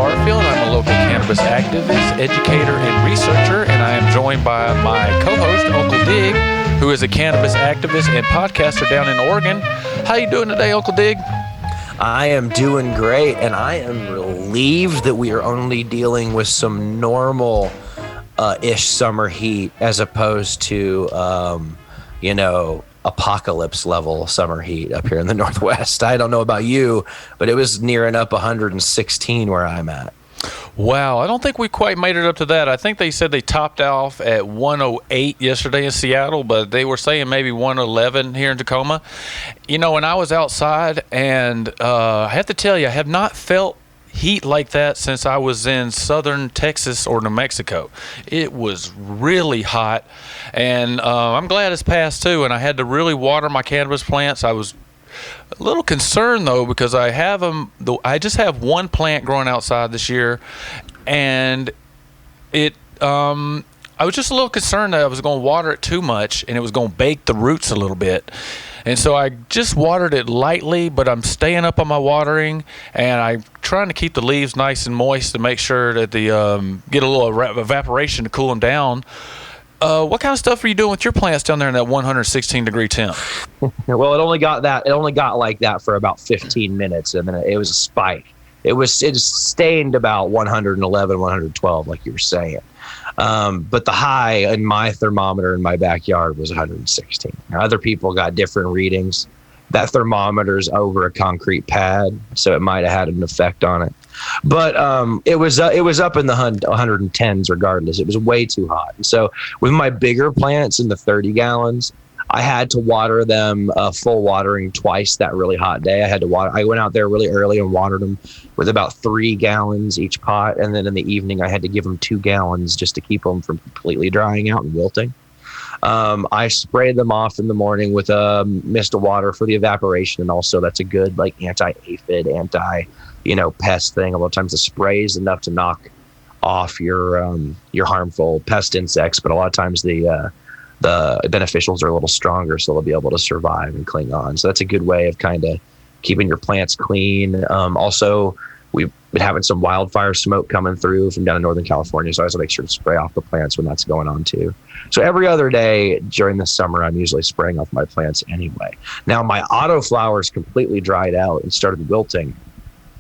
Barfield. I'm a local cannabis activist, educator, and researcher, and I am joined by my co-host, Uncle Dig, who is a cannabis activist and podcaster down in Oregon. How you doing today, Uncle Dig? I am doing great, and I am relieved that we are only dealing with some normal-ish summer heat as opposed to, apocalypse level summer heat up here in the Northwest. I don't know about you, but it was nearing up 116 where I'm at. Wow, I don't think we quite made it up to that. I think they said they topped off at 108 yesterday in Seattle, but they were saying maybe 111 here in Tacoma. You know, when I was outside, and I have to tell you, I have not felt heat like that since I was in southern Texas or New Mexico. It was really hot, and I'm glad it's passed too, and I had to really water my cannabis plants. I was a little concerned though, because I just have one plant growing outside this year, and I was just a little concerned that I was going to water it too much and it was going to bake the roots a little bit. And so I just watered it lightly, but I'm staying up on my watering, and I'm trying to keep the leaves nice and moist to make sure that they get a little evaporation to cool them down. What kind of stuff are you doing with your plants down there in that 116 degree temp? Well, it only got like that for about 15 minutes, and then it was a spike. It stained about 111, 112, like you were saying. But the high in my thermometer in my backyard was 116. Now, other people got different readings. That thermometer's over a concrete pad, so it might have had an effect on it. But it was up in the 110s regardless. It was way too hot. And so with my bigger plants in the 30 gallons, I had to water them full watering twice that really hot day. I went out there really early and watered them with about 3 gallons each pot. And then in the evening, I had to give them 2 gallons just to keep them from completely drying out and wilting. I sprayed them off in the morning with a mist of water for the evaporation. And also that's a good like anti-aphid, pest thing. A lot of times the spray is enough to knock off your harmful pest insects. But a lot of times the beneficials are a little stronger, so they'll be able to survive and cling on. So that's a good way of kind of keeping your plants clean. Also, we've been having some wildfire smoke coming through from down in Northern California, so I always make sure to spray off the plants when that's going on too. So every other day during the summer, I'm usually spraying off my plants anyway. Now, my autoflowers completely dried out and started wilting.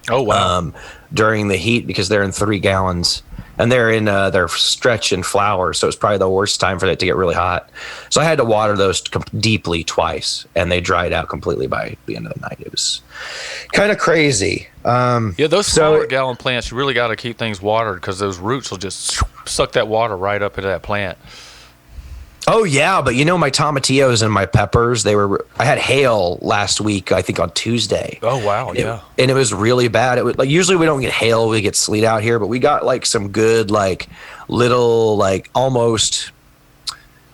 Oh, wow. During the heat because they're in 3 gallons. And they're in their stretch and flowers, so it's probably the worst time for it to get really hot. So I had to water those deeply twice, and they dried out completely by the end of the night. It was kind of crazy. Those smaller gallon plants, you really got to keep things watered because those roots will just suck that water right up into that plant. Oh yeah, but my tomatillos and my peppers, I had hail last week, I think on Tuesday. Oh wow, yeah. And it was really bad. It was like, usually we don't get hail, we get sleet out here, but we got like some good like little like almost,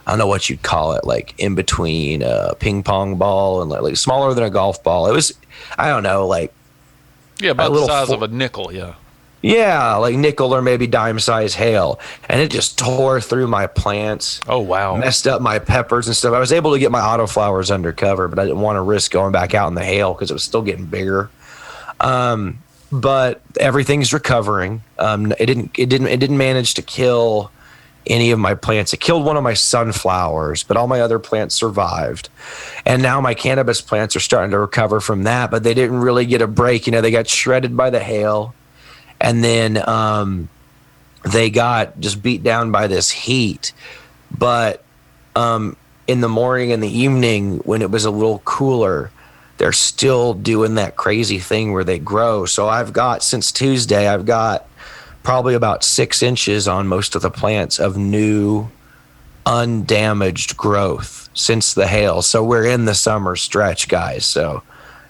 I don't know what you'd call it, like in between a ping pong ball and like smaller than a golf ball. It was, I don't know, like about the size of a nickel, yeah. Yeah, like nickel or maybe dime size hail. And it just tore through my plants. Oh, wow. Messed up my peppers and stuff. I was able to get my autoflowers under cover, but I didn't want to risk going back out in the hail because it was still getting bigger. But everything's recovering. It didn't manage to kill any of my plants. It killed one of my sunflowers, but all my other plants survived. And now my cannabis plants are starting to recover from that, but they didn't really get a break. They got shredded by the hail. And then they got just beat down by this heat. But in the morning and the evening, when it was a little cooler, they're still doing that crazy thing where they grow. So since Tuesday, I've got probably about 6 inches on most of the plants of new, undamaged growth since the hail. So we're in the summer stretch, guys. So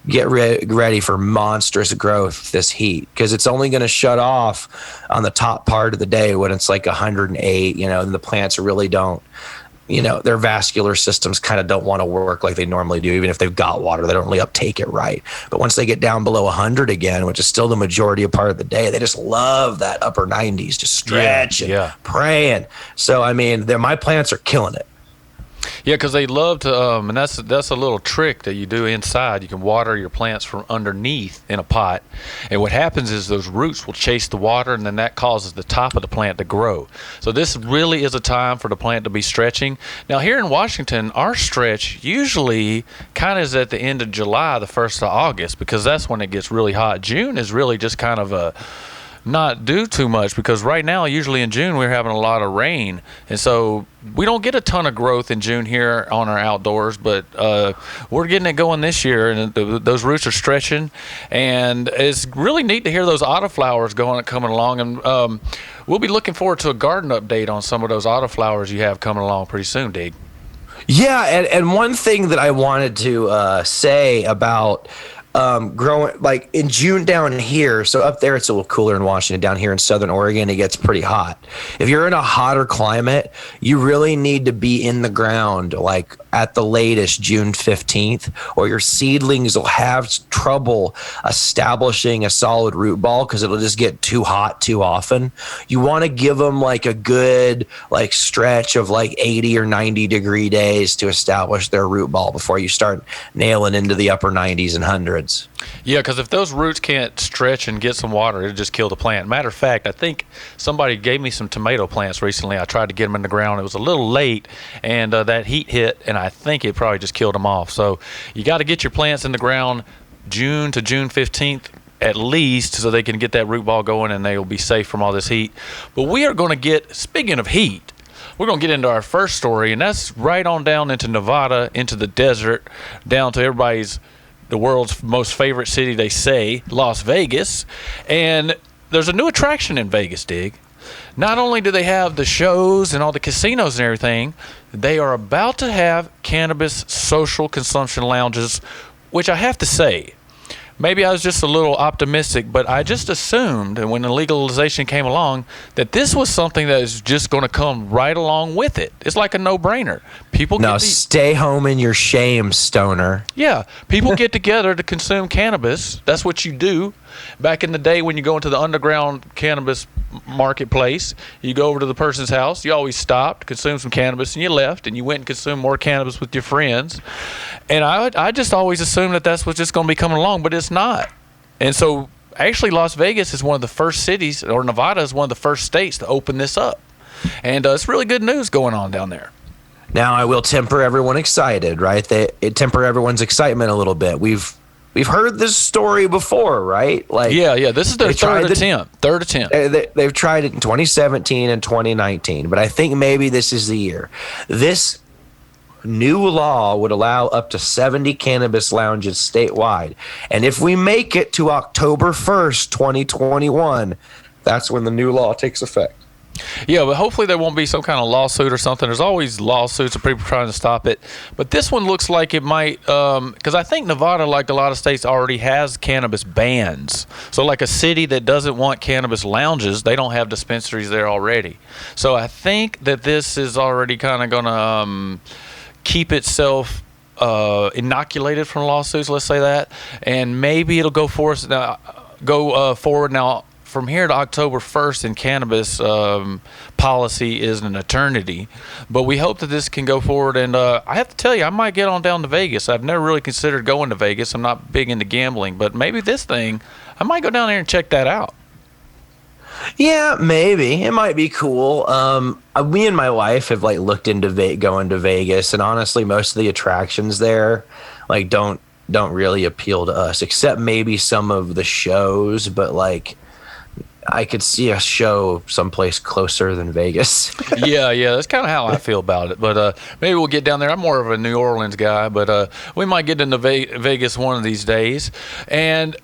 get ready for monstrous growth this heat, because it's only going to shut off on the top part of the day when it's like 108, and the plants really don't, their vascular systems kind of don't want to work like they normally do. Even if they've got water, they don't really uptake it right. But once they get down below 100 again, which is still the majority of part of the day, they just love that upper 90s, just stretch and praying. So, my plants are killing it. Yeah, because they love to, and that's a little trick that you do inside. You can water your plants from underneath in a pot, and what happens is those roots will chase the water, and then that causes the top of the plant to grow. So this really is a time for the plant to be stretching. Now here in Washington, our stretch usually kind of is at the end of July, the 1st of August, because that's when it gets really hot. June is really just kind of a not do too much, because right now usually in June we're having a lot of rain, and so we don't get a ton of growth in June here on our outdoors, but we're getting it going this year, and those roots are stretching, and it's really neat to hear those autoflowers coming along, and we'll be looking forward to a garden update on some of those autoflowers you have coming along pretty soon, Dig. Yeah, and one thing that I wanted to say about growing, like in June down here, so up there it's a little cooler in Washington. Down here in Southern Oregon, it gets pretty hot. If you're in a hotter climate, you really need to be in the ground like at the latest June 15th, or your seedlings will have trouble establishing a solid root ball because it'll just get too hot too often. You want to give them like a good like stretch of like 80 or 90 degree days to establish their root ball before you start nailing into the upper 90s and hundreds. Yeah, because if those roots can't stretch and get some water, it'll just kill the plant. Matter of fact, I think somebody gave me some tomato plants recently. I tried to get them in the ground. It was a little late, and that heat hit, and I think it probably just killed them off. So you got to get your plants in the ground June to June 15th at least, so they can get that root ball going and they will be safe from all this heat. But we are going to get, speaking of heat, we're going to get into our first story, and that's right on down into Nevada, into the desert, down to the world's most favorite city, they say, Las Vegas. And there's a new attraction in Vegas, Dig. Not only do they have the shows and all the casinos and everything, they are about to have cannabis social consumption lounges, which I have to say, maybe I was just a little optimistic, but I just assumed, and when the legalization came along, that this was something that is just going to come right along with it. It's like a no-brainer. Stay home in your shame, stoner. Yeah, people get together to consume cannabis. That's what you do. Back in the day when you go into the underground cannabis marketplace, you go over to the person's house, you always stopped, consumed some cannabis, and you left, and you went and consumed more cannabis with your friends. And I just always assumed that that's what's just going to be coming along, but it's not. And so actually Las Vegas is one of the first cities, or Nevada is one of the first states to open this up. And it's really good news going on down there. Now, I will temper everyone excited, right? It temper everyone's excitement a little bit. We've heard this story before, right? Like, yeah. This is their third attempt. They've tried it in 2017 and 2019, but I think maybe this is the year. This new law would allow up to 70 cannabis lounges statewide, and if we make it to October 1st, 2021, that's when the new law takes effect. Yeah, but hopefully there won't be some kind of lawsuit or something. There's always lawsuits of people trying to stop it. But this one looks like it might, because I think Nevada, like a lot of states, already has cannabis bans. So like a city that doesn't want cannabis lounges, they don't have dispensaries there already. So I think that this is already kind of going to keep itself inoculated from lawsuits, let's say that. And maybe it'll go forward now. From here to October 1st in cannabis policy is an eternity, but we hope that this can go forward. And I have to tell you, I might get on down to Vegas. I've never really considered going to Vegas. I'm not big into gambling, but maybe this thing, I might go down there and check that out. Yeah, maybe it might be cool. Me and my wife have like looked into going to Vegas, and honestly, most of the attractions there like don't really appeal to us, except maybe some of the shows. But like, I could see a show someplace closer than Vegas. yeah, that's kind of how I feel about it. But maybe we'll get down there. I'm more of a New Orleans guy, but we might get into Vegas one of these days. And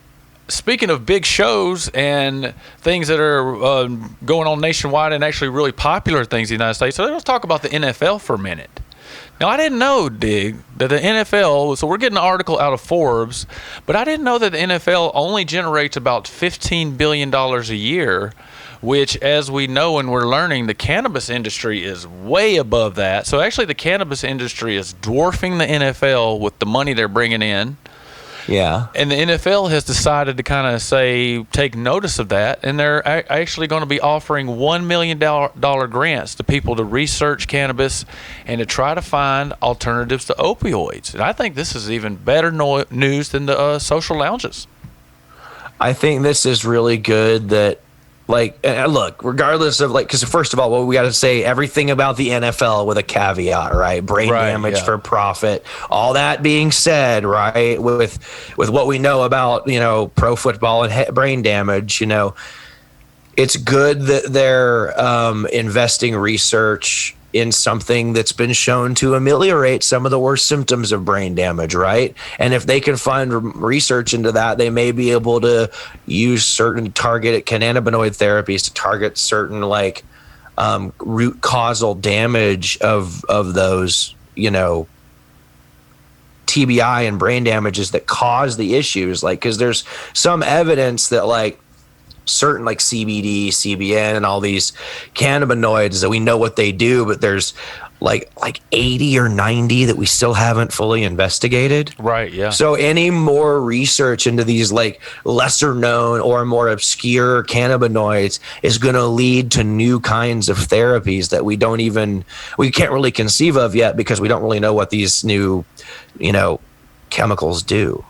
speaking of big shows and things that are going on nationwide and actually really popular things in the United States, so let's talk about the NFL for a minute. Now, I didn't know, Dig, that the NFL, so we're getting an article out of Forbes, but I didn't know that the NFL only generates about $15 billion a year, which, as we know and we're learning, the cannabis industry is way above that. So actually the cannabis industry is dwarfing the NFL with the money they're bringing in. Yeah. And the NFL has decided to kind of take notice of that, and they're actually going to be offering $1 million grants to people to research cannabis and to try to find alternatives to opioids. And I think this is even better news than the social lounges. I think this is really good that, like, and look, regardless of, like, because first of all, what we got to say, everything about the NFL with a caveat, right? Brain damage for profit. All that being said, right, with what we know about, pro football and brain damage, it's good that they're investing research in something that's been shown to ameliorate some of the worst symptoms of brain damage, right? And if they can find research into that, they may be able to use certain targeted cannabinoid therapies to target certain, like, root causal damage of those, TBI and brain damages that cause the issues. Like, because there's some evidence that, like, certain, like, CBD, CBN, and all these cannabinoids that we know what they do, but there's like 80 or 90 that we still haven't fully investigated. Right, yeah. So any more research into these, like, lesser known or more obscure cannabinoids is going to lead to new kinds of therapies that we can't really conceive of yet, because we don't really know what these new, chemicals do.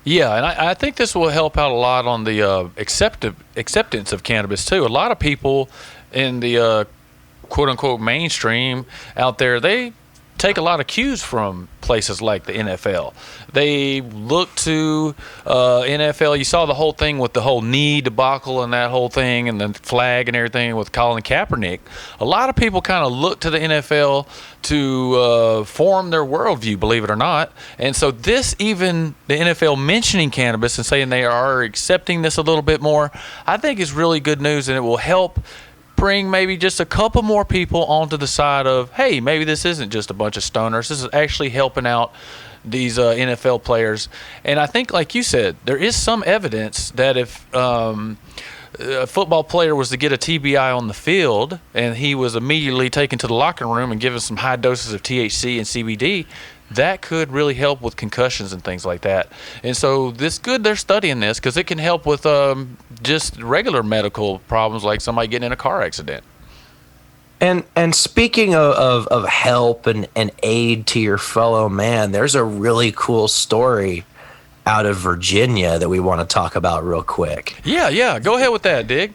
Yeah, and I think this will help out a lot on the acceptance of cannabis too. A lot of people in the quote-unquote mainstream out there, they take a lot of cues from places like the NFL. They look to NFL. You saw the whole thing with the whole knee debacle and that whole thing and the flag and everything with Colin Kaepernick. A lot of people kind of look to the NFL to form their worldview, believe it or not. And so even the NFL mentioning cannabis and saying they are accepting this a little bit more, I think is really good news, and it will help bring maybe just a couple more people onto the side of, hey, maybe this isn't just a bunch of stoners. This is actually helping out these NFL players. And I think, like you said, there is some evidence that if a football player was to get a TBI on the field and he was immediately taken to the locker room and given some high doses of THC and CBD, that could really help with concussions and things like that. And so it's good they're studying this, because it can help with just regular medical problems like somebody getting in a car accident. And speaking of help and aid to your fellow man, there's a really cool story out of Virginia that we want to talk about real quick. Yeah. Go ahead with that, Dig.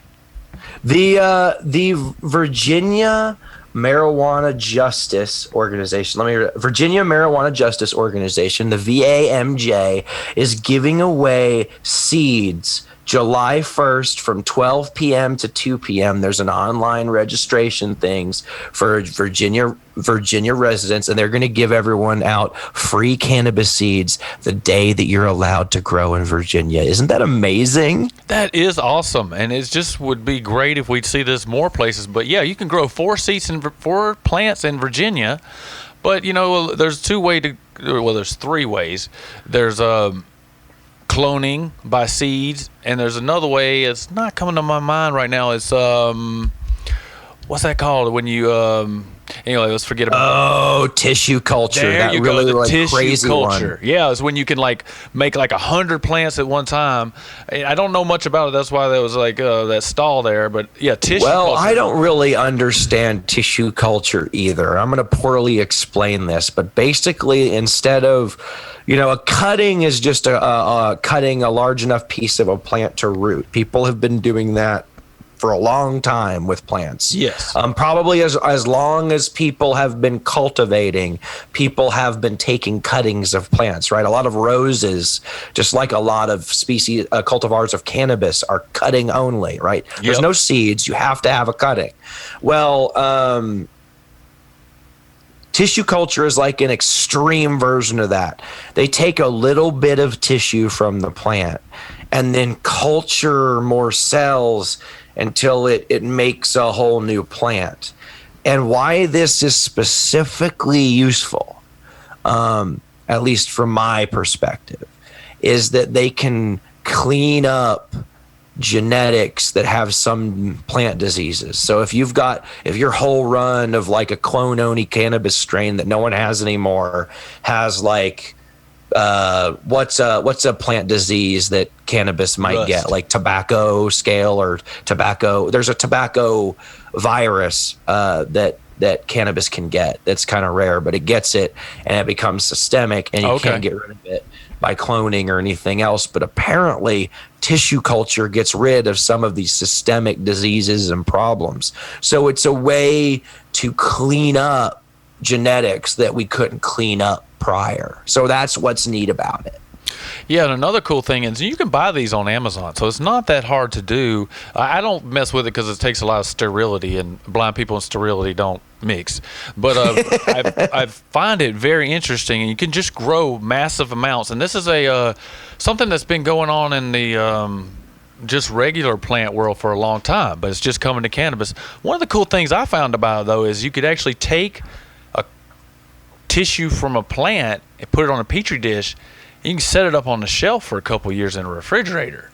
The Virginia Marijuana Justice Organization. Virginia Marijuana Justice Organization, the VAMJ, is giving away seeds July 1st from 12 p.m. to 2 p.m. There's an online registration things for Virginia residents, and they're going to give everyone out free cannabis seeds the day that you're allowed to grow in Virginia. Isn't that amazing? That is awesome, and it just would be great if we'd see this more places. But yeah, you can grow 4 plants in Virginia, but there's there's 3 ways. There's cloning by seeds, and there's another way. It's not coming to my mind right now. It's what's that called when you anyway, let's forget about tissue culture. There that you really go, the like tissue crazy culture. one. Yeah, it's when you can make 100 plants at one time. I don't know much about it. That's why there was that stall there. But yeah, tissue culture. I don't really understand tissue culture either. I'm going to poorly explain this, but basically, instead of a cutting is just cutting a large enough piece of a plant to root. People have been doing that for a long time with plants. Yes. Probably as long as people have been cultivating, people have been taking cuttings of plants, right? A lot of roses, just like a lot of species, cultivars of cannabis, are cutting only, right? Yep. There's no seeds. You have to have a cutting. Well, tissue culture is like an extreme version of that. They take a little bit of tissue from the plant and then culture more cells until it makes a whole new plant. And why this is specifically useful, at least from my perspective, is that they can clean up genetics that have some plant diseases. So if your whole run of a clone-only cannabis strain that no one has anymore has what's a plant disease that cannabis might get, like tobacco scale or tobacco. There's a tobacco virus that cannabis can get. That's kind of rare, but it gets it and it becomes systemic, and you can't get rid of it by cloning or anything else. But apparently tissue culture gets rid of some of these systemic diseases and problems. So it's a way to clean up genetics that we couldn't clean up prior. So that's what's neat about it. Yeah, and another cool thing is you can buy these on Amazon, so it's not that hard to do. I don't mess with it because it takes a lot of sterility, and blind people and sterility don't mix. But I find it very interesting, and you can just grow massive amounts. And this is a something that's been going on in the just regular plant world for a long time, but it's just coming to cannabis. One of the cool things I found about it, though, is you could actually take a tissue from a plant and put it on a petri dish. You can set it up on the shelf for a couple of years in a refrigerator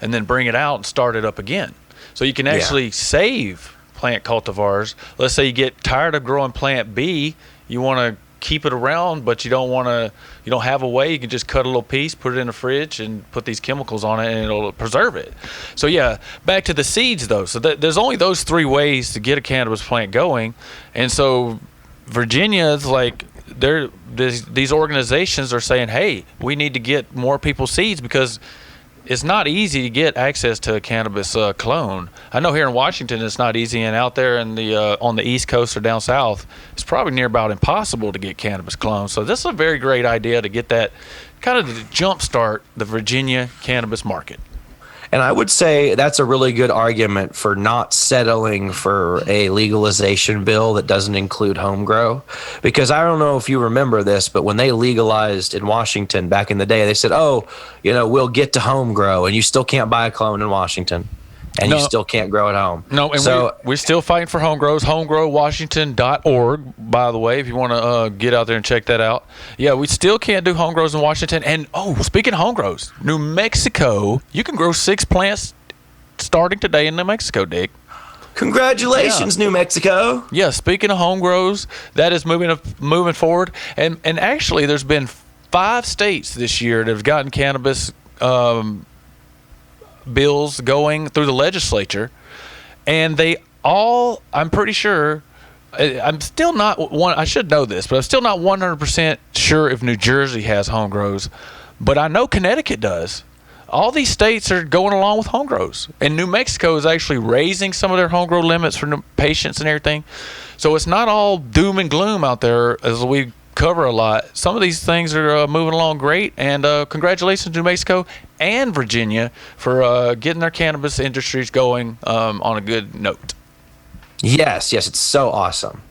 and then bring it out and start it up again. So you can actually save plant cultivars. Let's say you get tired of growing plant B, you want to keep it around, but you don't have a way. You can just cut a little piece, put it in the fridge, and put these chemicals on it, and it'll preserve it. So yeah, back to the seeds though. So there's only those three ways to get a cannabis plant going. And so Virginia is like, these organizations are saying, hey, we need to get more people seeds, because it's not easy to get access to a cannabis clone. I know here in Washington it's not easy, and out there in the on the East Coast or down south, it's probably near about impossible to get cannabis clones. So this is a very great idea to get that, kind of to jumpstart the Virginia cannabis market. And I would say that's a really good argument for not settling for a legalization bill that doesn't include home grow. Because I don't know if you remember this, but when they legalized in Washington back in the day, they said, we'll get to home grow, and you still can't buy a clone in Washington. And you still can't grow at home. No, and so we're still fighting for home grows. Homegrowwashington.org, by the way, if you want to get out there and check that out. Yeah, we still can't do home grows in Washington. And, speaking of home grows, New Mexico, you can grow 6 plants starting today in New Mexico, Dig. Congratulations, New Mexico. Yeah, speaking of home grows, that is moving forward. And actually, there's been 5 states this year that have gotten cannabis bills going through the legislature, and they all, I'm pretty sure, I'm still not one, I should know this, but I'm still not 100% sure if New Jersey has home grows, but I know Connecticut does. All these states are going along with home grows, and New Mexico is actually raising some of their home grow limits for patients and everything. So it's not all doom and gloom out there as we cover a lot. Some of these things are moving along great, and congratulations to New Mexico and Virginia for getting their cannabis industries going on a good note. Yes, it's so awesome.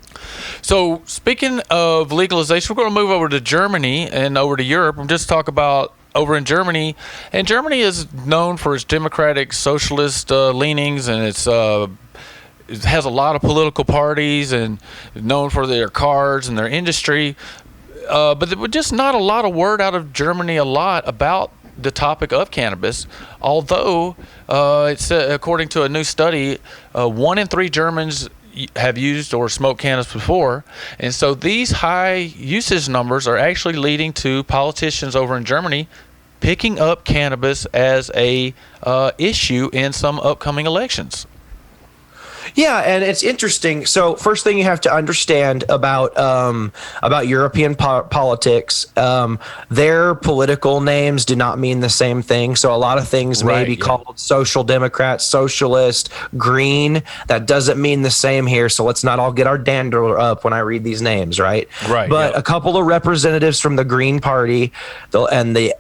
So speaking of legalization, we're going to move over to Germany and over to Europe and just talk about over in Germany. And Germany is known for its democratic socialist leanings, and it has a lot of political parties and known for their cars and their industry. But there was just not a lot of word out of Germany about the topic of cannabis. Although, it's according to a new study, 1 in 3 Germans have used or smoked cannabis before. And so these high usage numbers are actually leading to politicians over in Germany picking up cannabis as a issue in some upcoming elections. Yeah, and it's interesting. So first thing you have to understand about European politics, their political names do not mean the same thing. So a lot of things may be called social democrat, socialist, green. That doesn't mean the same here. So let's not all get our dander up when I read these names, right? Right. But a couple of representatives from the Green Party and the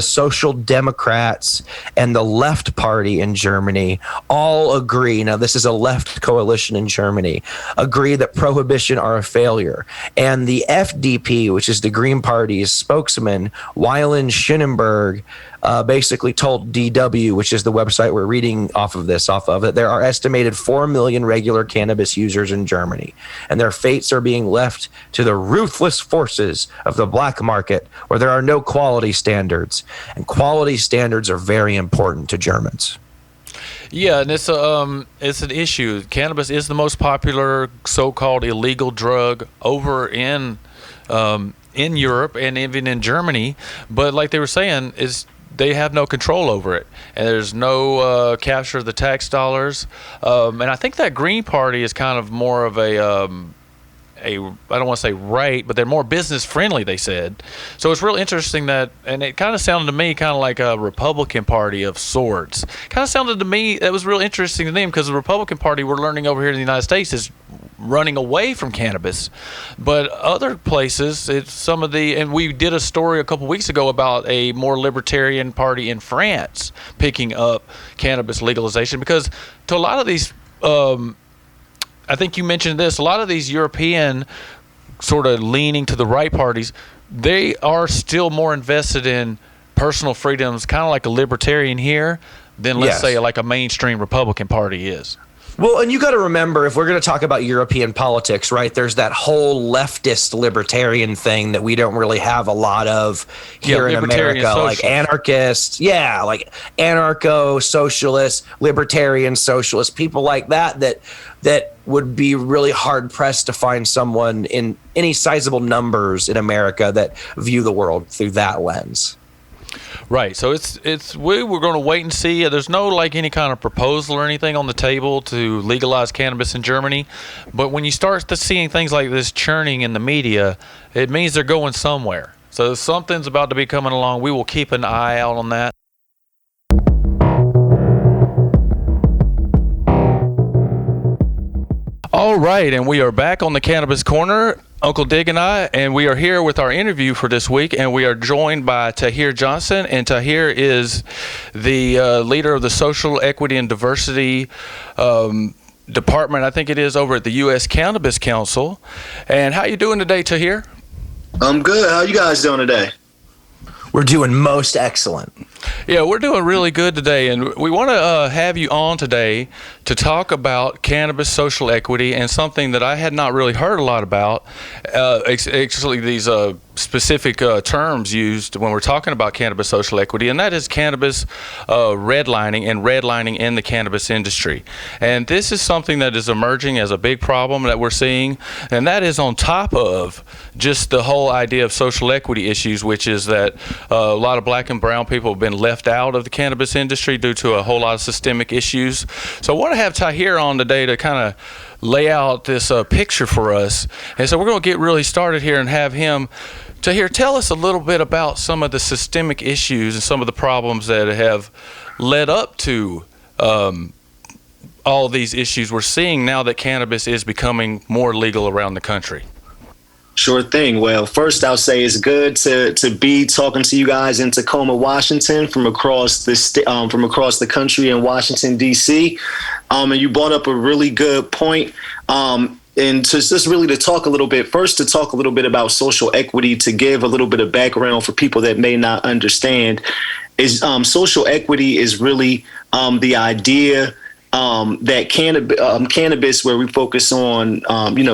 Social Democrats and the Left Party in Germany all agree. Now, this is a left coalition in Germany, agree that prohibition are a failure. And the FDP, which is the Green Party's spokesman, Wylan Schinnenberg, basically told DW, which is the website we're reading off of, that there are estimated 4 million regular cannabis users in Germany, and their fates are being left to the ruthless forces of the black market, where there are no quality standards. And quality standards are very important to Germans. Yeah, and it's an issue. Cannabis is the most popular so-called illegal drug over in in Europe and even in Germany, but like they were saying, is they have no control over it, and there's no capture of the tax dollars. And I think that Green Party is kind of more of I don't want to say right, but they're more business friendly, they said. So it's real interesting that, and it kind of sounded to me kind of like a Republican Party of sorts. Kind of sounded to me, that was real interesting to them, because the Republican Party, we're learning over here in the United States, is running away from cannabis. But other places, it's some of the, and we did a story a couple weeks ago about a more libertarian party in France picking up cannabis legalization, because to a lot of these, I think you mentioned this, a lot of these European sort of leaning to the right parties, they are still more invested in personal freedoms, kind of like a libertarian here, than let's say like a mainstream Republican Party is. Well, and you got to remember, if we're going to talk about European politics, right, there's that whole leftist libertarian thing that we don't really have a lot of here in America, like anarchists, like anarcho-socialists, libertarian socialists, people like that would be really hard pressed to find someone in any sizable numbers in America that view the world through that lens. Right. So we're going to wait and see. There's no like any kind of proposal or anything on the table to legalize cannabis in Germany. But when you start to seeing things like this churning in the media, it means they're going somewhere. So something's about to be coming along. We will keep an eye out on that. All right, and we are back on the Cannabis Corner, Uncle Dig and I, and we are here with our interview for this week, and we are joined by Tahir Johnson, and Tahir is the leader of the Social Equity and Diversity Department, I think it is, over at the U.S. Cannabis Council. And how you doing today, Tahir? I'm good. How you guys doing today? We're doing most excellent. Yeah, we're doing really good today, and we want to have you on today to talk about cannabis social equity and something that I had not really heard a lot about. Actually, these specific terms used when we're talking about cannabis social equity, and that is cannabis redlining and redlining in the cannabis industry. And this is something that is emerging as a big problem that we're seeing, and that is on top of just the whole idea of social equity issues, which is that a lot of black and brown people have been left out of the cannabis industry due to a whole lot of systemic issues. So I want to have Tahir on today to kind of lay out this picture for us. And so we're going to get really started here and have him. Tahir, tell us a little bit about some of the systemic issues and some of the problems that have led up to all these issues we're seeing now that cannabis is becoming more legal around the country. Sure thing. Well, first I'll say it's good to be talking to you guys in Tacoma, Washington, from across the country in Washington, D.C. And you brought up a really good point. And just really to talk a little bit about social equity, to give a little bit of background for people that may not understand, is social equity is really the idea that cannabis, where we focus on,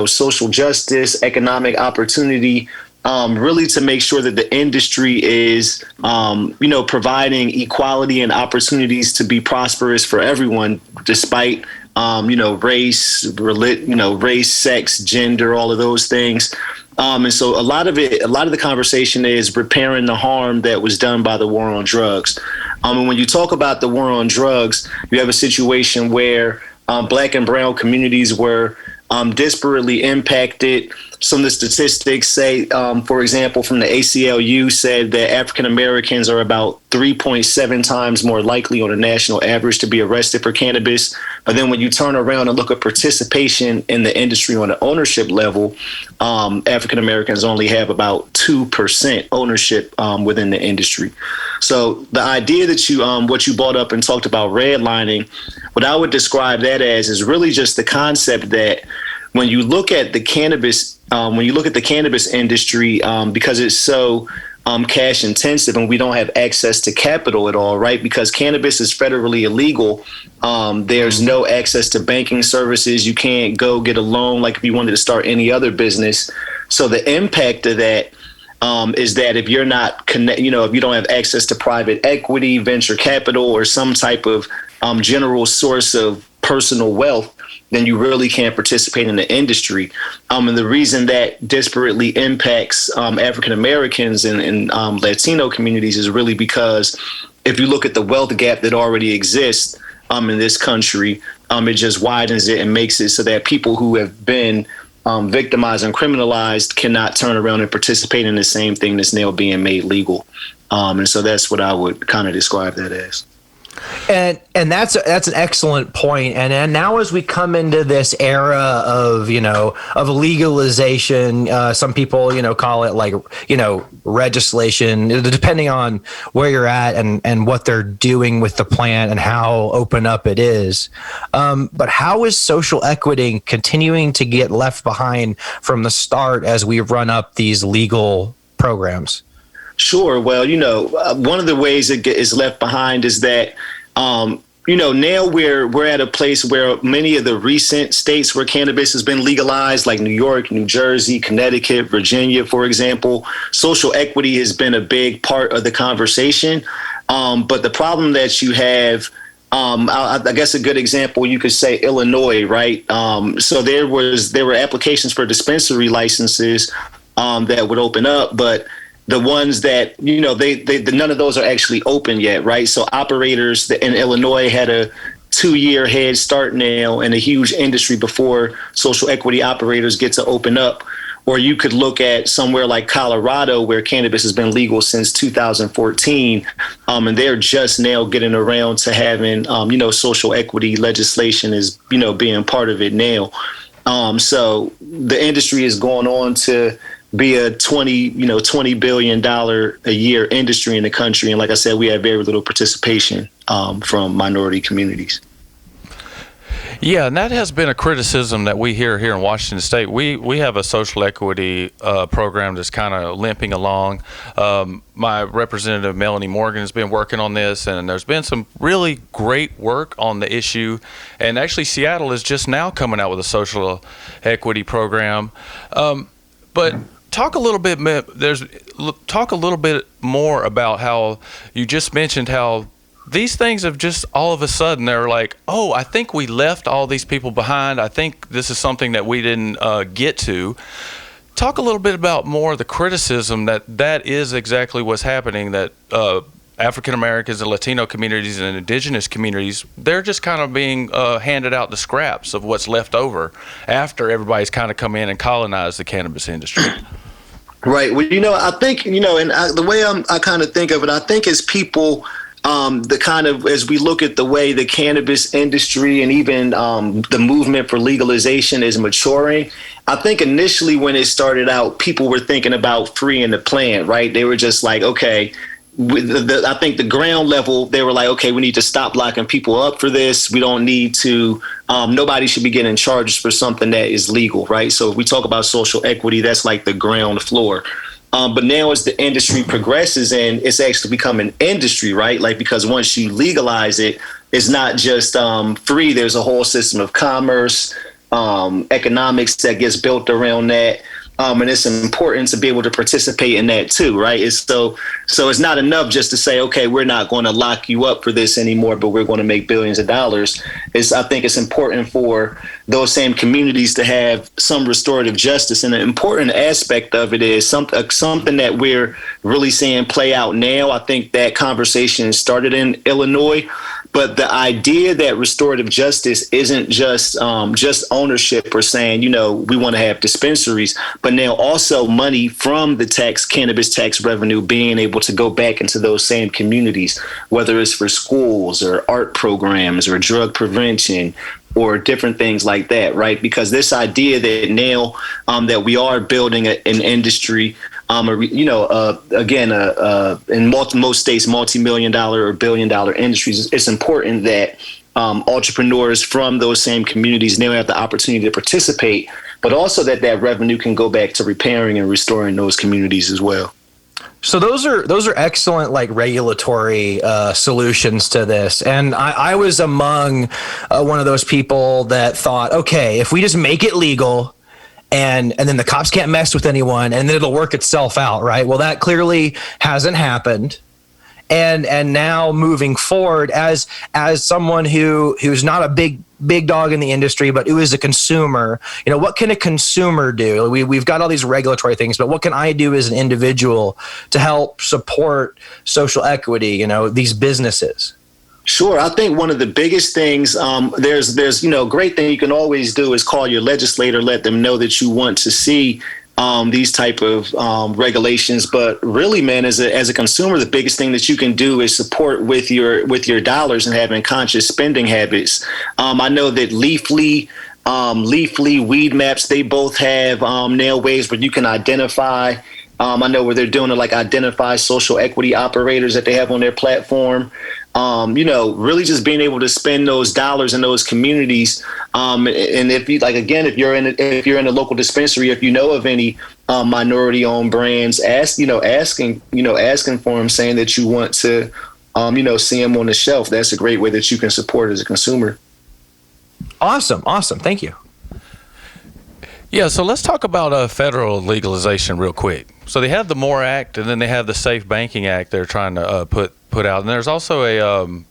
social justice, economic opportunity, really to make sure that the industry is, providing equality and opportunities to be prosperous for everyone, despite, race, sex, gender, all of those things. And so a lot of the conversation is repairing the harm that was done by the war on drugs. And when you talk about the war on drugs, you have a situation where black and brown communities were disparately impacted. Some of the statistics say, for example, from the ACLU said that African Americans are about 3.7 times more likely on a national average to be arrested for cannabis. But then when you turn around and look at participation in the industry on an ownership level, African Americans only have about 2% ownership within the industry. So the idea that what you brought up and talked about redlining, what I would describe that as is really just the concept that when you look at the cannabis industry, because it's so cash intensive and we don't have access to capital at all, right? Because cannabis is federally illegal. There's no access to banking services. You can't go get a loan like if you wanted to start any other business. So the impact of that is that if you're not if you don't have access to private equity, venture capital, or some type of general source of personal wealth, then you really can't participate in the industry. And the reason that disparately impacts African Americans and Latino communities is really because if you look at the wealth gap that already exists in this country, it just widens it and makes it so that people who have been victimized and criminalized cannot turn around and participate in the same thing that's now being made legal. And so that's what I would kind of describe that as. And that's an excellent point. And now as we come into this era of legalization, some people call it like legislation, depending on where you're at and what they're doing with the plant and how open up it is. But how is social equity continuing to get left behind from the start as we run up these legal programs? Sure. Well, one of the ways it is left behind is that, now we're at a place where many of the recent states where cannabis has been legalized, like New York, New Jersey, Connecticut, Virginia, for example, social equity has been a big part of the conversation. But the problem that you have, I guess a good example, you could say Illinois, right? So there were applications for dispensary licenses that would open up, but the ones that, none of those are actually open yet, right? So operators in Illinois had a 2-year head start now and a huge industry before social equity operators get to open up. Or you could look at somewhere like Colorado, where cannabis has been legal since 2014, and they're just now getting around to having, social equity legislation is, being part of it now. So the industry is going on to be a $20 billion a year industry in the country. And like I said, we have very little participation from minority communities. Yeah, and that has been a criticism that we hear here in Washington State. We have a social equity program that's kind of limping along. My representative, Melanie Morgan, has been working on this, and there's been some really great work on the issue. And actually, Seattle is just now coming out with a social equity program. But talk a little bit more about how you just mentioned how these things have just all of a sudden they're like, oh, I think we left all these people behind. I think this is something that we didn't get to. Talk a little bit about more the criticism that is exactly what's happening, that African Americans and Latino communities and indigenous communities, they're just kind of being handed out the scraps of what's left over after everybody's kind of come in and colonized the cannabis industry. Right. Well, I think, and the way I kind of think of it, I think as people, as we look at the way the cannabis industry and even the movement for legalization is maturing, I think initially when it started out, people were thinking about freeing the plant, right? They were just like, okay, I think the ground level, they were like, okay, we need to stop locking people up for this. We don't need to, nobody should be getting charged for something that is legal, right? So if we talk about social equity, that's like the ground floor. But now as the industry progresses and it's actually become an industry, right? Like, because once you legalize it, it's not just free. There's a whole system of commerce, economics that gets built around that. And it's important to be able to participate in that too, right? So it's not enough just to say, okay, we're not going to lock you up for this anymore, but we're going to make billions of dollars. I think it's important for those same communities to have some restorative justice. And an important aspect of it is something that we're really seeing play out now. I think that conversation started in Illinois. But the idea that restorative justice isn't just ownership or saying, we want to have dispensaries, but now also money from the cannabis tax revenue being able to go back into those same communities, whether it's for schools or art programs or drug prevention or different things like that, right? Because this idea that now that we are building an industry, in most states, multi-million-dollar or billion-dollar industries, it's important that entrepreneurs from those same communities now have the opportunity to participate, but also that revenue can go back to repairing and restoring those communities as well. So those are excellent, like, regulatory solutions to this. And I was among one of those people that thought, okay, if we just make it legal, and then the cops can't mess with anyone, and then it'll work itself out, right? Well, that clearly hasn't happened. And now moving forward as someone who's not a big dog in the industry, but who is a consumer, what can a consumer do? We've got all these regulatory things, but what can I do as an individual to help support social equity, these businesses? Sure. I think one of the biggest things, there's great thing you can always do is call your legislator, let them know that you want to see these type of regulations. But really, man, as a consumer, the biggest thing that you can do is support with your dollars and having conscious spending habits. I know that Leafly, Weed Maps, they both have now ways where you can identify. I know where they're doing it, like identify social equity operators that they have on their platform. Really just being able to spend those dollars in those communities. And if you if you're in a local dispensary, if you know of any minority owned brands, asking for them, saying that you want to, see them on the shelf. That's a great way that you can support as a consumer. Awesome. Thank you. Yeah, so let's talk about federal legalization real quick. So they have the MORE Act, and then they have the Safe Banking Act they're trying to put out. And there's also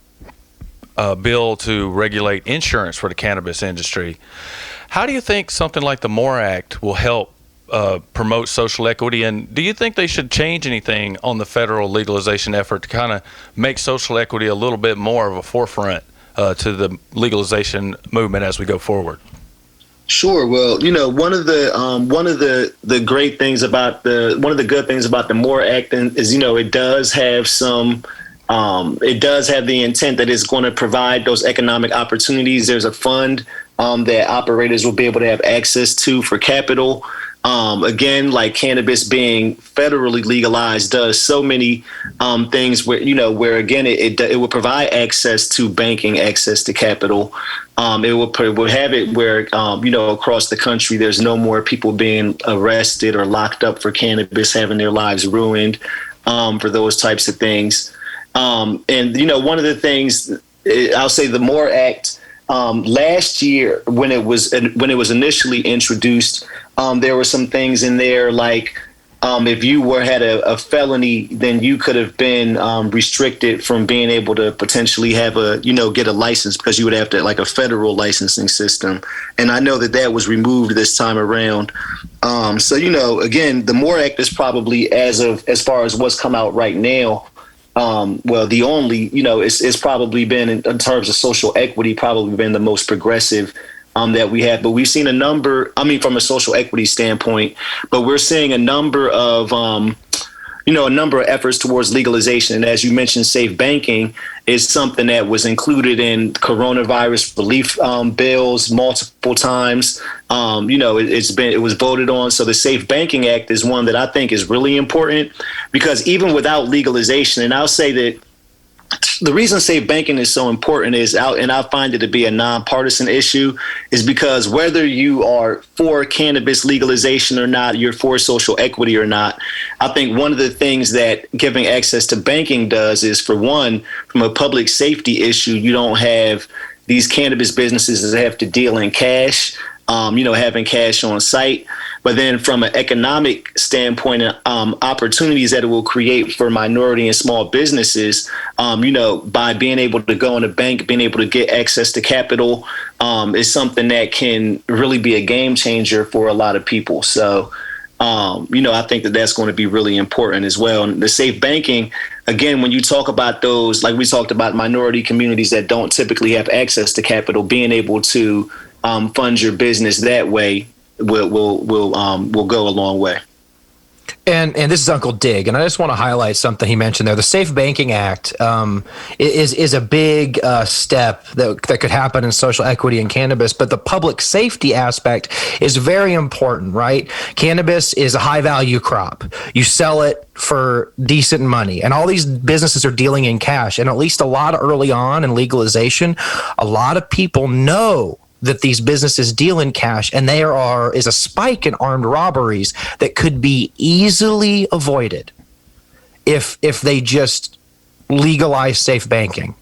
a bill to regulate insurance for the cannabis industry. How do you think something like the MORE Act will help promote social equity? And do you think they should change anything on the federal legalization effort to kind of make social equity a little bit more of a forefront to the legalization movement as we go forward? Sure. Well, one of the great things about one of the good things about the MORE Act is, it does have the intent that it's going to provide those economic opportunities. There's a fund that operators will be able to have access to for capital. Again, like cannabis being federally legalized does so many things where again, it will provide access to banking, access to capital. It will have it where, across the country, there's no more people being arrested or locked up for cannabis, having their lives ruined for those types of things. And one of the things, I'll say the MORE Act, last year when it was initially introduced, there were some things in there like if you had a felony, then you could have been restricted from being able to potentially have get a license, because you would have to like a federal licensing system. And I know that was removed this time around. So again, the MORE Act is probably as far as what's come out right now. The only, it's probably been in terms of social equity, probably been the most progressive that we have. But we've seen a number, from a social equity standpoint, but we're seeing a number of efforts towards legalization. And as you mentioned, safe banking is something that was included in coronavirus relief bills multiple times. It was voted on. So the Safe Banking Act is one that I think is really important, because even without legalization, and I'll say that the reason safe banking is so important and I find it to be a nonpartisan issue, is because whether you are for cannabis legalization or not, you're for social equity or not, I think one of the things that giving access to banking does is, for one, from a public safety issue, you don't have these cannabis businesses that have to deal in cash, having cash on site. But then from an economic standpoint, opportunities that it will create for minority and small businesses, by being able to go in a bank, being able to get access to capital, is something that can really be a game changer for a lot of people. So, I think that's going to be really important as well. And the safe banking, again, when you talk about those, like we talked about, minority communities that don't typically have access to capital, being able to fund your business that way will go a long way. And this is Uncle Dig, and I just want to highlight something he mentioned there. The Safe Banking Act is a big step that could happen in social equity and cannabis, but the public safety aspect is very important, right? Cannabis is a high-value crop. You sell it for decent money, and all these businesses are dealing in cash, and at least a lot early on in legalization, a lot of people know that these businesses deal in cash, and there is a spike in armed robberies that could be easily avoided if they just legalize safe banking.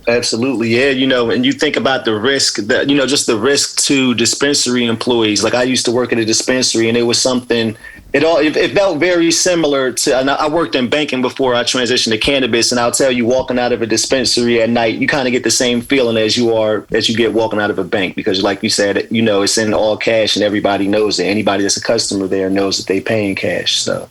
Absolutely. Yeah. And you think about the risk that, just the risk to dispensary employees. Like I used to work at a dispensary, and it was something It felt very similar to, and I worked in banking before I transitioned to cannabis, and I'll tell you, walking out of a dispensary at night, you kind of get the same feeling as you get walking out of a bank, because like you said, you know, it's in all cash and everybody knows it. Anybody that's a customer there knows that they paying cash. So.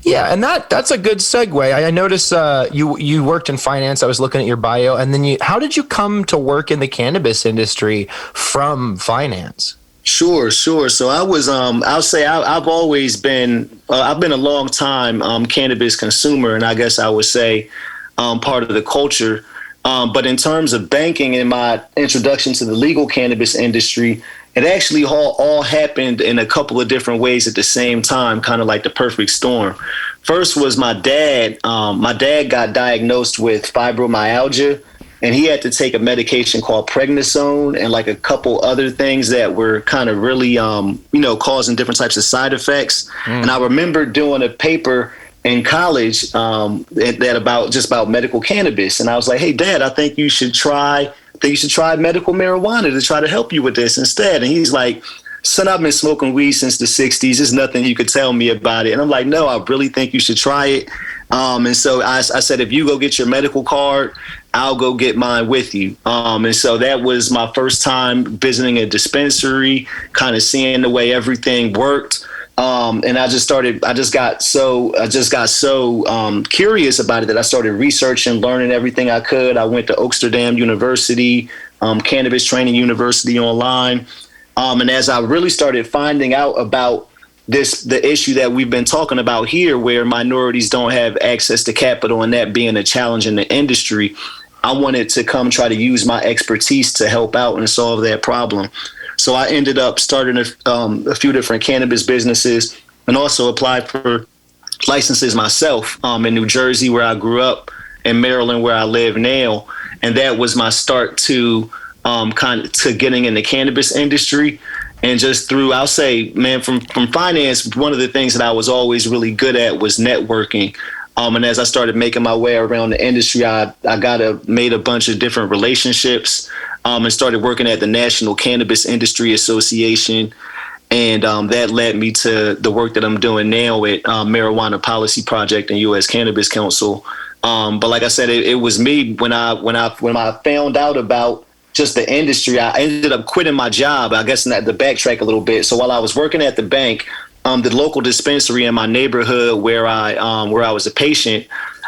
Yeah, and that's a good segue. I noticed you worked in finance. I was looking at your bio, and then how did you come to work in the cannabis industry from finance? Sure. So I was, I'll say I've always been, I've been a long time cannabis consumer, and I guess I would say part of the culture. But in terms of banking and my introduction to the legal cannabis industry, it actually all happened in a couple of different ways at the same time, kind of like the perfect storm. First was my dad. My dad got diagnosed with fibromyalgia, and he had to take a medication called prednisone and like a couple other things that were kind of really, causing different types of side effects. And I remember doing a paper in college that about medical cannabis. And I was like, hey, Dad, I think you should try medical marijuana to try to help you with this instead. And he's like, son, I've been smoking weed since the 60s. There's nothing you could tell me about it. And I'm like, no, I really think you should try it. And so I said, if you go get your medical card, I'll go get mine with you. And so that was my first time visiting a dispensary, kind of seeing the way everything worked. And I just got so curious about it that I started researching, learning everything I could. I went to Oaksterdam University, Cannabis Training University online. And as I really started finding out about the issue that we've been talking about here, where minorities don't have access to capital, and that being a challenge in the industry, I wanted to come try to use my expertise to help out and solve that problem. So I ended up starting a few different cannabis businesses, and also applied for licenses myself in New Jersey, where I grew up, in Maryland, where I live now. And that was my start to getting in the cannabis industry. And just through, I'll say, man, from finance, one of the things that I was always really good at was networking. And as I started making my way around the industry, I made a bunch of different relationships, and started working at the National Cannabis Industry Association. And that led me to the work that I'm doing now at Marijuana Policy Project and U.S. Cannabis Council. But like I said, it was me when I found out about just the industry. I ended up quitting my job. I guess to backtrack a little bit. So while I was working at the bank, the local dispensary in my neighborhood where I was a patient,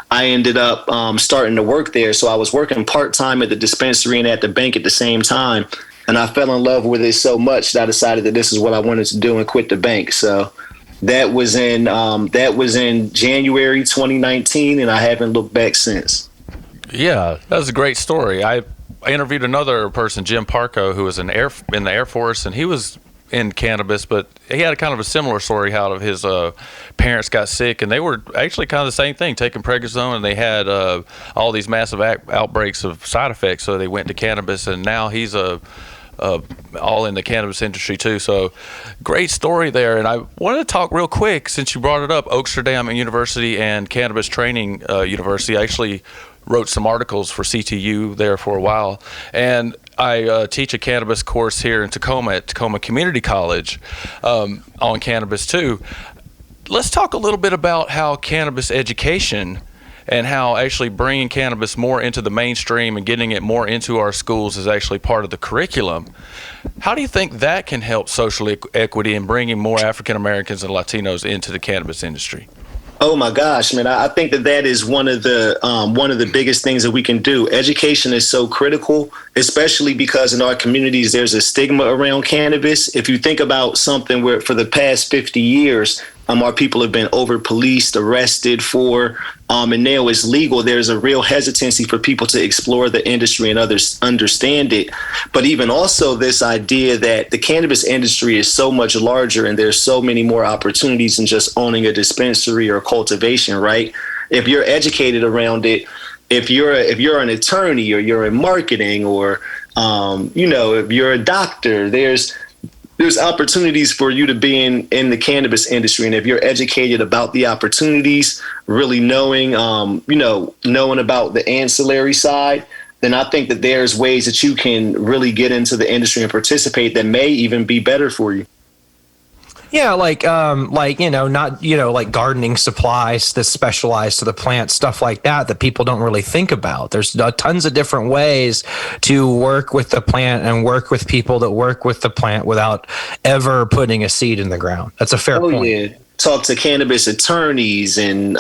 I ended up starting to work there. So I was working part-time at the dispensary and at the bank at the same time. And I fell in love with it so much that I decided that this is what I wanted to do and quit the bank. So that was in January 2019, and I haven't looked back since. Yeah, that was a great story. I interviewed another person, Jim Parco, who was in the Air Force, and he was in cannabis, but he had a kind of a similar story how his parents got sick, and they were actually kind of the same thing, taking prednisone, and they had all these massive outbreaks of side effects, so they went to cannabis, and now he's all in the cannabis industry too. So great story there. And I wanted to talk real quick, since you brought it up, Oaksterdam University and Cannabis Training University. I actually wrote some articles for CTU there for a while, and I teach a cannabis course here in Tacoma at Tacoma Community College on cannabis too. Let's talk a little bit about how cannabis education and how actually bringing cannabis more into the mainstream and getting it more into our schools is actually part of the curriculum. How do you think that can help social equity and bringing more African Americans and Latinos into the cannabis industry? Oh my gosh, man! I think that is one of the biggest things that we can do. Education is so critical, especially because in our communities there's a stigma around cannabis. If you think about something where for the past 50 years, our people have been over-policed, arrested for, and now it's legal. There's a real hesitancy for people to explore the industry and others understand it. But even also this idea that the cannabis industry is so much larger and there's so many more opportunities than just owning a dispensary or cultivation, right? If you're educated around it, if you're an attorney or you're in marketing or, if you're a doctor, there's opportunities for you to be in the cannabis industry. And if you're educated about the opportunities, really knowing about the ancillary side, then I think that there's ways that you can really get into the industry and participate that may even be better for you. Yeah, like not like gardening supplies that's specialized to the plant, stuff like that people don't really think about. There's tons of different ways to work with the plant and work with people that work with the plant without ever putting a seed in the ground. That's a fair point. Yeah. Talk to cannabis attorneys and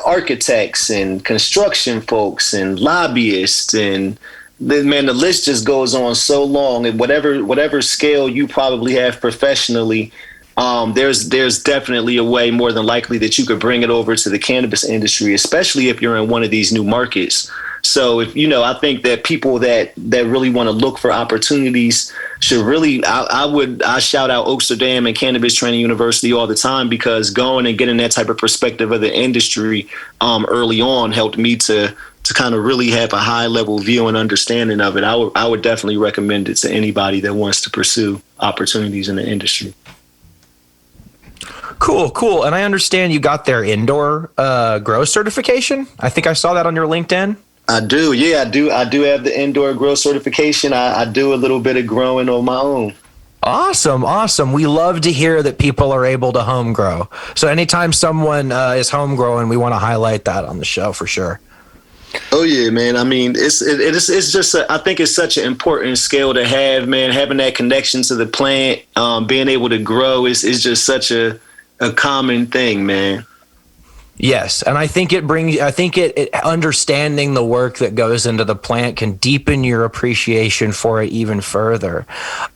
architects and construction folks and lobbyists, and the list just goes on so long. And whatever scale you probably have professionally, there's definitely a way, more than likely, that you could bring it over to the cannabis industry, especially if you're in one of these new markets. So if I think that people that really want to look for opportunities should really, I shout out Oaksterdam and Cannabis Training University all the time, because going and getting that type of perspective of the industry early on helped me to kind of really have a high level view and understanding of it. I would definitely recommend it to anybody that wants to pursue opportunities in the industry. Cool. And I understand you got their indoor grow certification. I think I saw that on your LinkedIn. I do. Yeah, I do have the indoor grow certification. I do a little bit of growing on my own. Awesome. We love to hear that people are able to home grow. So anytime someone is home growing, we want to highlight that on the show for sure. Oh yeah, man. I mean, it's just I think it's such an important skill to have, man. Having that connection to the plant, being able to grow is just such a common thing, man. Yes, and I think it understanding the work that goes into the plant can deepen your appreciation for it even further.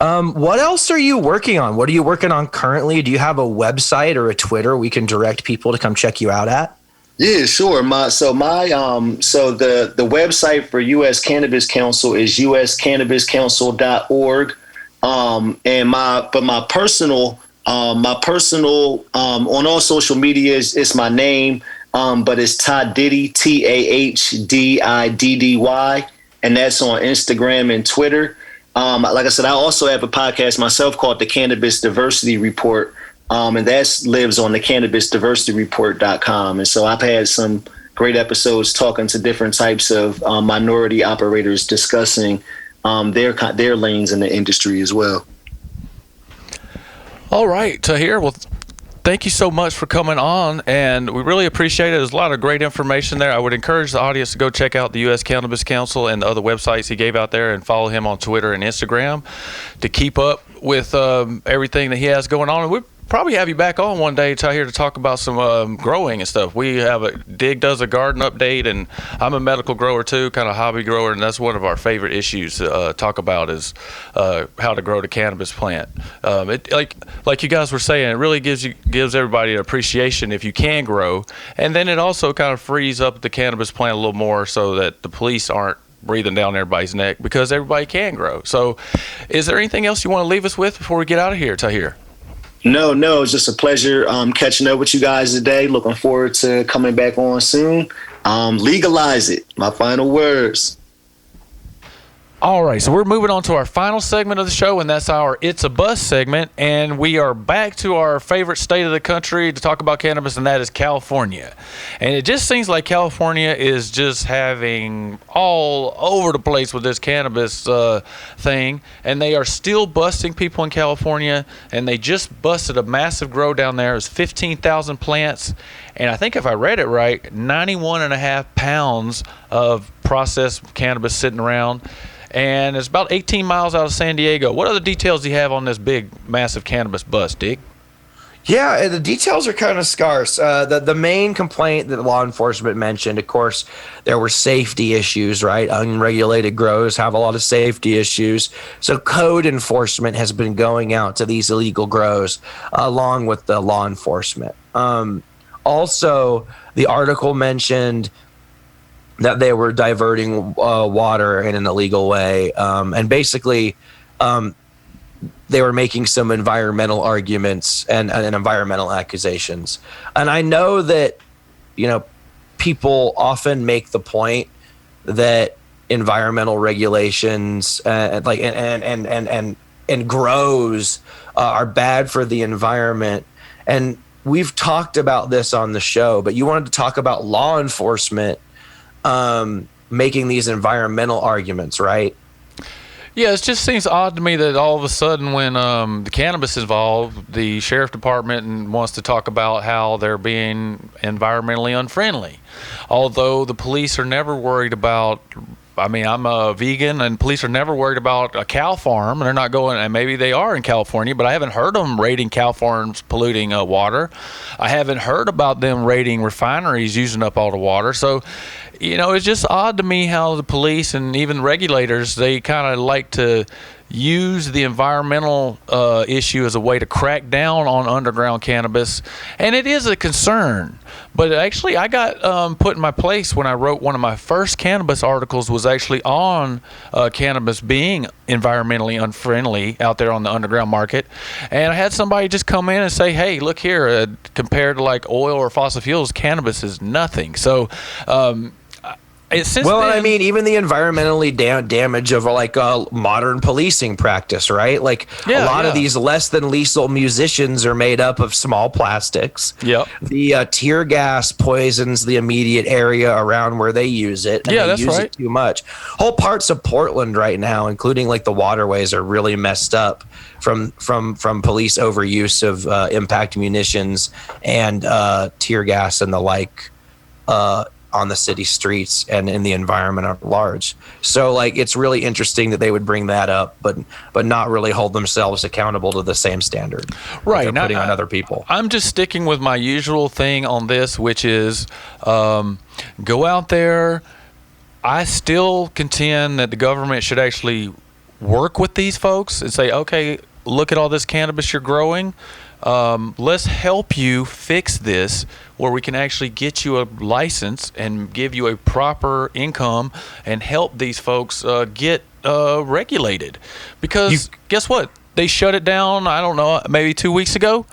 What else are you working on? What are you working on currently? Do you have a website or a Twitter we can direct people to come check you out at? Yeah, sure. The website for U.S. Cannabis Council is uscannabiscouncil.org. And my personal on all social media it's my name, but it's Tahdiddy, TAHDIDDY, and that's on Instagram and Twitter. Like I said, I also have a podcast myself called the Cannabis Diversity Report. And that lives on the cannabisdiversityreport.com. And so I've had some great episodes talking to different types of minority operators discussing their lanes in the industry as well. All right, Tahir. Well, thank you so much for coming on, and we really appreciate it. There's a lot of great information there. I would encourage the audience to go check out the U.S. Cannabis Council and the other websites he gave out there, and follow him on Twitter and Instagram to keep up with everything that he has going on. And we probably have you back on one day, Tahir, to talk about some growing and stuff. We have Dig does a garden update, and I'm a medical grower too, kind of hobby grower, and that's one of our favorite issues to talk about is how to grow the cannabis plant. Like you guys were saying, it really gives everybody an appreciation if you can grow, and then it also kind of frees up the cannabis plant a little more so that the police aren't breathing down everybody's neck, because everybody can grow. So is there anything else you want to leave us with before we get out of here, Tahir? No, it's just a pleasure catching up with you guys today. Looking forward to coming back on soon. Legalize it. My final words. All right, so we're moving on to our final segment of the show, and that's our It's a Buzz segment. And we are back to our favorite state of the country to talk about cannabis, and that is California. And it just seems like California is just having all over the place with this cannabis thing. And they are still busting people in California, and they just busted a massive grow down there. It was 15,000 plants. And I think if I read it right, 91.5 pounds of processed cannabis sitting around. And it's about 18 miles out of San Diego. What other details do you have on this big, massive cannabis bust, Dig? Yeah, the details are kind of scarce. The main complaint that law enforcement mentioned, of course, there were safety issues, right? Unregulated grows have a lot of safety issues. So code enforcement has been going out to these illegal grows along with the law enforcement. Also, the article mentioned that they were diverting water in an illegal way. And basically, they were making some environmental arguments and environmental accusations. And I know that, people often make the point that environmental regulations and grows are bad for the environment. And we've talked about this on the show, but you wanted to talk about law enforcement making these environmental arguments, right? Yeah, it just seems odd to me that all of a sudden, when the cannabis is involved, the sheriff department wants to talk about how they're being environmentally unfriendly. Although the police are never worried about. I mean, I'm a vegan, and police are never worried about a cow farm. They're not going, and maybe they are in California, but I haven't heard them raiding cow farms polluting water. I haven't heard about them raiding refineries using up all the water. So, it's just odd to me how the police and even regulators, they kind of like to use the environmental issue as a way to crack down on underground cannabis. And it is a concern. But actually, I got put in my place when I wrote one of my first cannabis articles was actually on cannabis being environmentally unfriendly out there on the underground market. And I had somebody just come in and say, hey, look here, compared to like oil or fossil fuels, cannabis is nothing. So, I mean, even the environmentally damage of like modern policing practice, right? Like a lot of these less than lethal musicians are made up of small plastics. Yep. The tear gas poisons the immediate area around where they use it. And they use it too much. Whole parts of Portland right now, including like the waterways, are really messed up from police overuse of impact munitions and tear gas and the like. On the city streets and in the environment at large. So like it's really interesting that they would bring that up, but not really hold themselves accountable to the same standard right they're putting on other people. I'm just sticking with my usual thing on this, which is go out there. I still contend that the government should actually work with these folks and say, okay, look at all this cannabis you're growing. Let's help you fix this where we can actually get you a license and give you a proper income and help these folks get regulated. Because guess what? They shut it down, I don't know, maybe 2 weeks ago.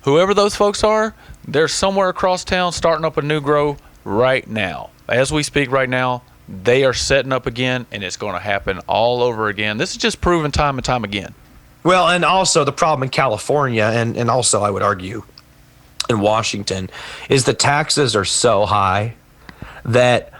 Whoever those folks are, they're somewhere across town starting up a new grow right now. As we speak right now, they are setting up again, and it's going to happen all over again. This is just proven time and time again. Well, and also the problem in California, and also I would argue in Washington, is the taxes are so high that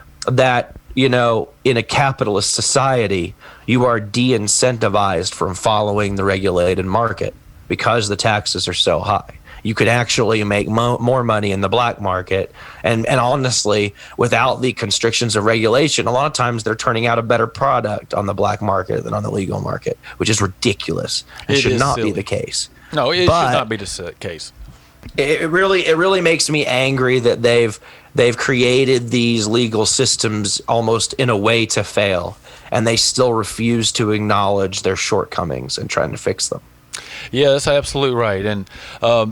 in a capitalist society, you are de-incentivized from following the regulated market because the taxes are so high. You could actually make more money in the black market. And honestly, without the constrictions of regulation, a lot of times they're turning out a better product on the black market than on the legal market, which is ridiculous. It should not be the case. No, it should not be the case. It really makes me angry that they've created these legal systems almost in a way to fail, and they still refuse to acknowledge their shortcomings and trying to fix them. Yeah, that's absolutely right. And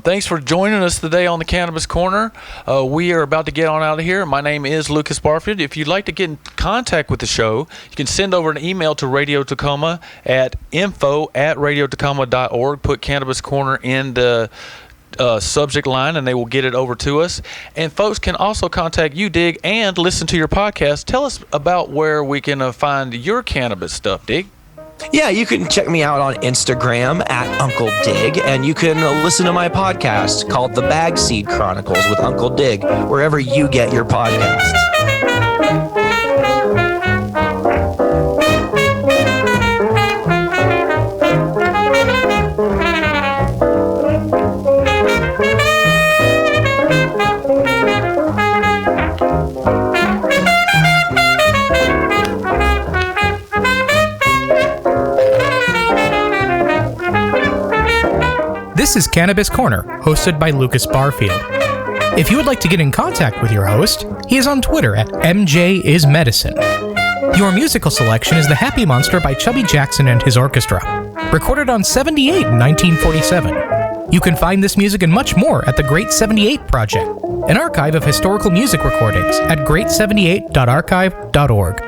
thanks for joining us today on the Cannabis Corner. We are about to get on out of here. My name is Lukas Barfield. If you'd like to get in contact with the show, you can send over an email to Radio Tacoma at info@radiotacoma.org. Put Cannabis Corner in the subject line, and they will get it over to us. And folks can also contact you, Dig, and listen to your podcast. Tell us about where we can find your cannabis stuff, Dig. Yeah, you can check me out on Instagram at Uncle Dig, and you can listen to my podcast called The Bagseed Chronicles with Uncle Dig, wherever you get your podcasts. This is Cannabis Corner, hosted by Lukas Barfield. If you would like to get in contact with your host, he is on Twitter at MJIsMedicine. Your musical selection is The Happy Monster by Chubby Jackson and his orchestra, recorded on 78 in 1947. You can find this music and much more at the Great 78 Project, an archive of historical music recordings at great78.archive.org.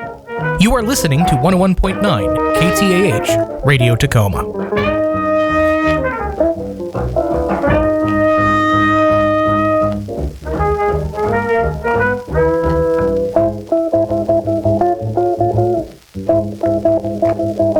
You are listening to 101.9 KTAH, Radio Tacoma. Thank you.